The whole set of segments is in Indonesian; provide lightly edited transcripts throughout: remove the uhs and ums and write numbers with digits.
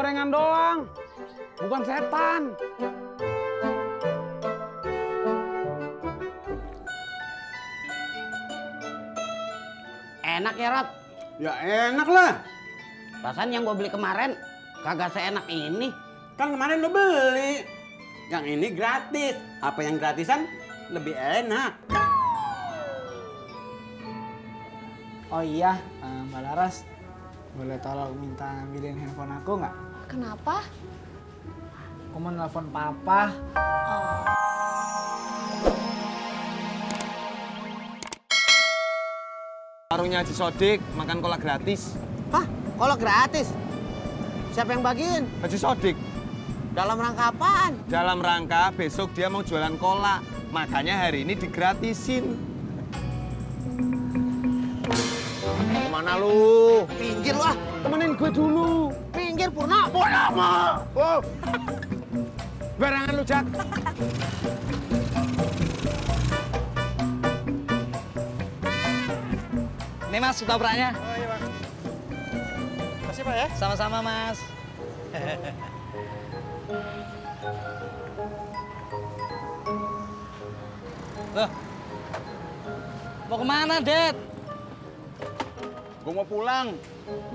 gorengan doang, bukan setan. Enak ya, Rot? Ya enak lah. Perasaan yang gue beli kemarin kagak seenak ini. Kan kemarin lo beli. Yang ini gratis. Apa yang gratisan lebih enak. Oh iya, Mbak Laras, boleh tolong minta ambilin handphone aku nggak? Kenapa? Aku mau nelfon papa. Warungnya Haji Sodik, makan kolak gratis. Hah? Kolak gratis? Siapa yang bagiin? Haji Sodik, Dalam rangka apaan? dalam rangka besok dia mau jualan kolak. Makanya hari ini digratisin. Kemana lu? Pinggir lu ah! Temenin gue dulu. Pinggir, Purno! Oh. Barangan lu, Jak. Ini Mas, ketopraknya. Oh iya, Pak. Makasih, Pak ya. Sama-sama, Mas. Loh, mau kemana, Det? Gue mau pulang.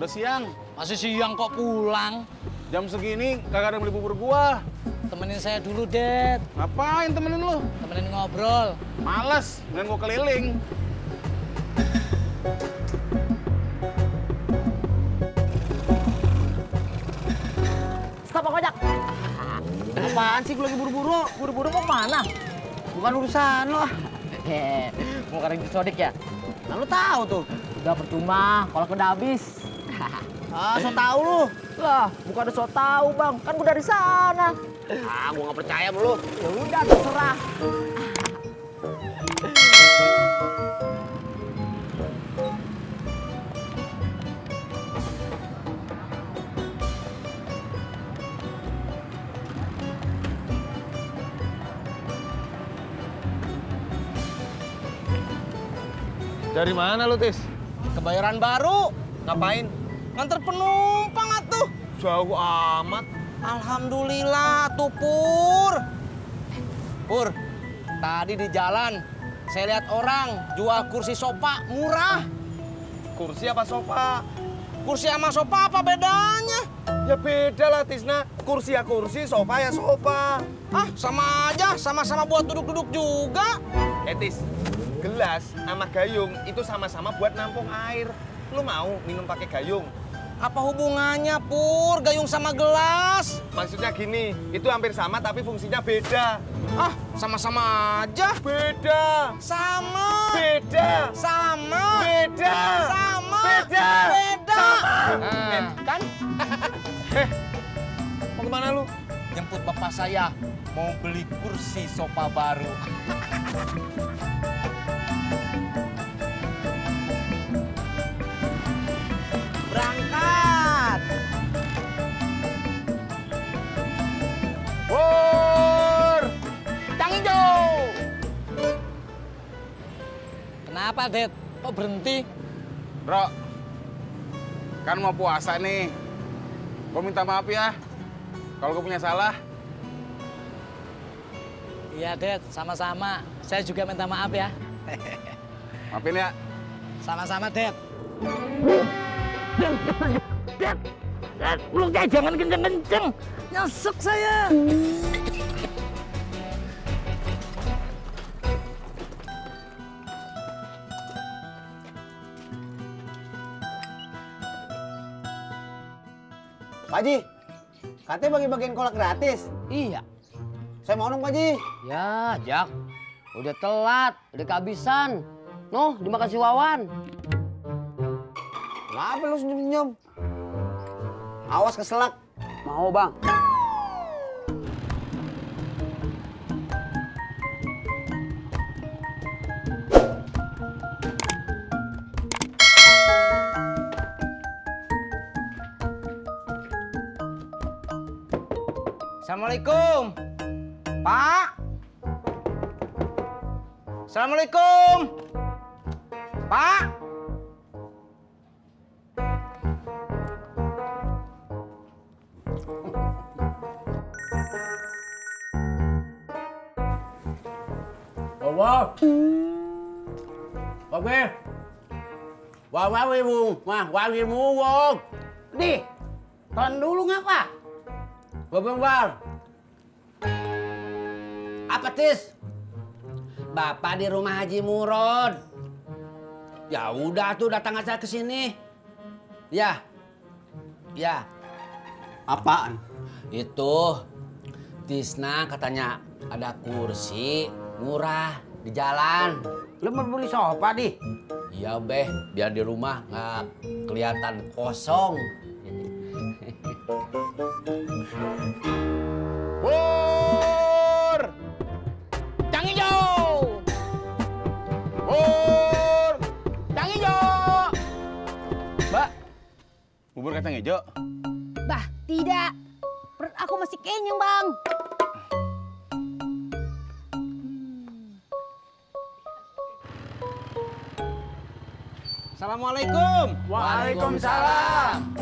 Udah siang. Masih siang kok pulang? Jam segini kagak ada beli bubur gua. Temenin saya dulu, Det. Ngapain temenin lu? Temenin ngobrol. Males, dengan gua keliling. Stop, Bang Ojak! Apaan sih gue lagi buru-buru? Buru-buru mau kemana? Bukan urusan lo. Mau ke Haji Sodik ya? Nah lu tahu tuh. Udah percuma, kalau udah habis. So tahu lu. Lah, bukan ada so tahu, Bang. Kan gue dari sana. Gua nggak percaya sama lu. Ya udah, terserah. Dari mana lu, Tis? Kebayoran baru. Ngapain? Nganter penumpang atuh. Jauh amat. Alhamdulillah tuh, Pur. Pur, tadi di jalan saya lihat orang jual kursi sofa murah. Kursi apa sofa? Kursi sama sofa apa bedanya? Ya beda lah, Tisna. Kursi ya kursi, sofa ya sofa. Ah, sama aja, sama-sama buat duduk-duduk juga. Tis, gelas sama gayung itu sama-sama buat nampung air. Lu mau minum pakai gayung? Apa hubungannya, Pur? Gayung sama gelas? Maksudnya gini, itu hampir sama tapi fungsinya beda. Ah, sama-sama aja. Beda. Sama. Beda. Sama. Beda. Sama. Beda. Beda. Sama. Nah, kan? Mau kemana lu? Jemput bapak saya mau beli kursi sofa baru. Berangkat. Pur! Cang hijau. Kenapa, Det? Kok berhenti? Bro, kan mau puasa nih. Gue minta maaf ya, kalau gue punya salah. Iya, Det. Sama-sama. Saya juga minta maaf ya. Maafin ya. Sama-sama, Det. Lu jangan kenceng-kenceng. Nyesek saya. Pak Haji, katanya bagi-bagiin kolak gratis. Iya. Saya mau dong, Pak Haji. Ya, Jak. Udah telat, udah kehabisan. Noh, dimakan si Wawan. Kenapa lu senyum-senyum? Awas keselak. Mau, Bang. Assalamualaikum. Pak. Assalamualaikum. Pak. Oh. Oke. Wawawi mung, wawi muwong. Di, ton dulu ngapa? Bang. Apa, Tis? Bapak di rumah Haji Murod. Ya udah tuh datang aja ke sini. Ya. Ya. Apaan? Itu Tisna katanya ada kursi murah di jalan. Lu mau beli sofa, Di? Iya, Beh, biar di rumah nggak kelihatan kosong. Pur! Cang hijau! Pur! Cang hijau! Mbak, bubur kacang hijau. Bah, tidak. Perut aku masih kenyang, Bang. Assalamualaikum. Waalaikumsalam.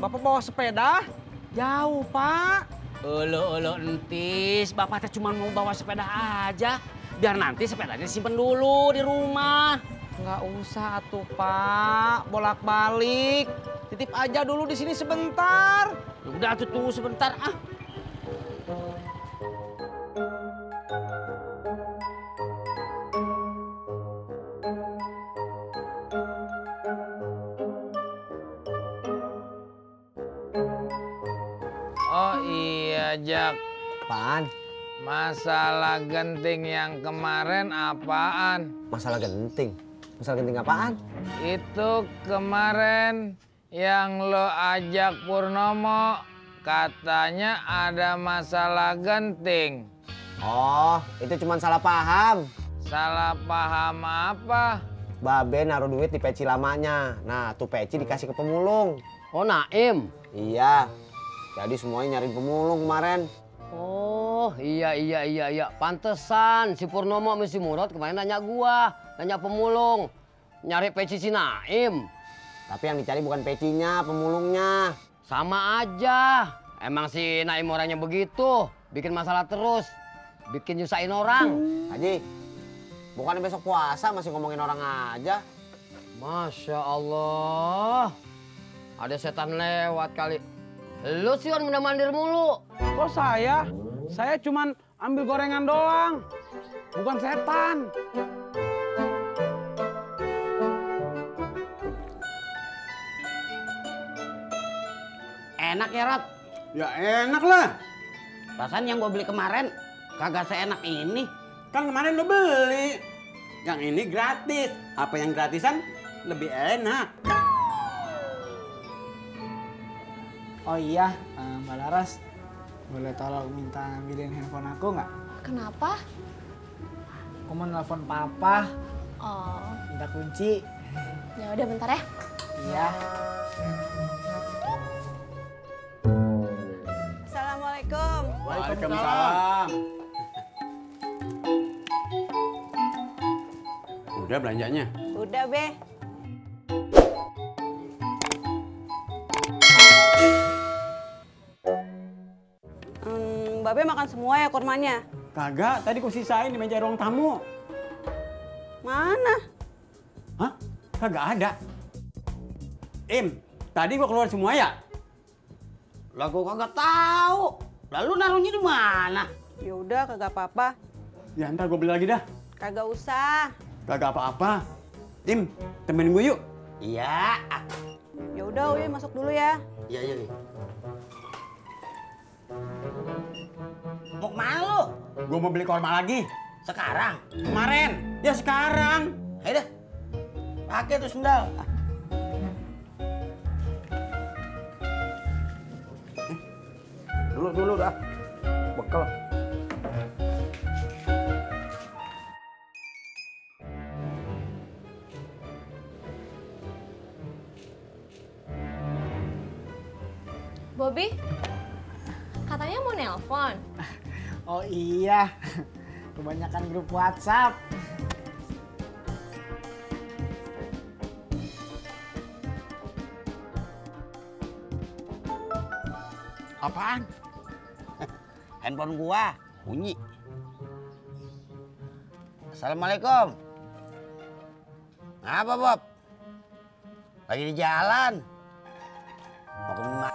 Bapak bawa sepeda? Jauh, Pak. Ulu entis, Bapak teh cuma mau bawa sepeda aja. Biar nanti sepedanya simpen dulu di rumah. Nggak usah tuh, Pak. Bolak-balik. Titip aja dulu di sini sebentar. Udah tuh tunggu sebentar ah. Oh iya, Jak. Apaan? Masalah genting yang kemarin apaan? Masalah genting. Masalah genting apaan? Itu kemarin yang lo ajak Purnomo, katanya ada masalah genting. Oh, itu cuma salah paham. Salah paham apa? Babe naruh duit di peci lamanya. Nah, tuh peci dikasih ke pemulung. Oh, Naim. Iya. Jadi semuanya nyariin pemulung kemarin. Oh, iya. Pantesan si Purnomo sama si Murad kemarin nanya gua, nanya pemulung. Nyari peci si Naim. Tapi yang dicari bukan pecinya, pemulungnya. Sama aja. Emang si Naim orangnya begitu, bikin masalah terus. Bikin nyusahin orang. Haji, bukannya besok puasa masih ngomongin orang aja. Masya Allah. Ada setan lewat kali. Lu sih kan mandir mulu. Kok saya? Saya cuman ambil gorengan doang. Bukan setan. Enak ya, Rot? Ya enak lah. Rasanya yang gue beli kemarin kagak seenak ini. Kan kemarin lo beli. Yang ini gratis. Apa yang gratisan lebih enak. Oh iya, Mbak Laras, boleh tolong minta ambilin handphone aku nggak? Kenapa? Aku mau nelfon papa, Oh, minta kunci. ya udah bentar ya. Iya. Assalamualaikum. Waalaikumsalam. Udah belanjanya? Udah, Be. Babe makan semua ya kurmanya? Kagak, tadi ku sisain di meja ruang tamu. Mana? Hah? Kagak ada. Tadi gua keluar semua ya? Lah gue kagak tahu. Lalu naruhnya di mana? Ya udah, kagak apa-apa. Ya ntar gua beli lagi dah. Kagak usah. Kagak apa-apa. Temenin gue yuk. Iya. Ya udah, Uy, masuk dulu ya. Iya. Mau kemana lu? Gua mau beli korma lagi. Sekarang? Kemarin. Ya sekarang. Ayo deh. Pakai tuh sendal. Dulu dah. Bekal. Bobby, katanya mau nelpon. Oh iya, kebanyakan grup WhatsApp. Apaan? Handphone gua. Bunyi. Assalamualaikum. Ngapa, Bob? Lagi di jalan. Mau ke mana?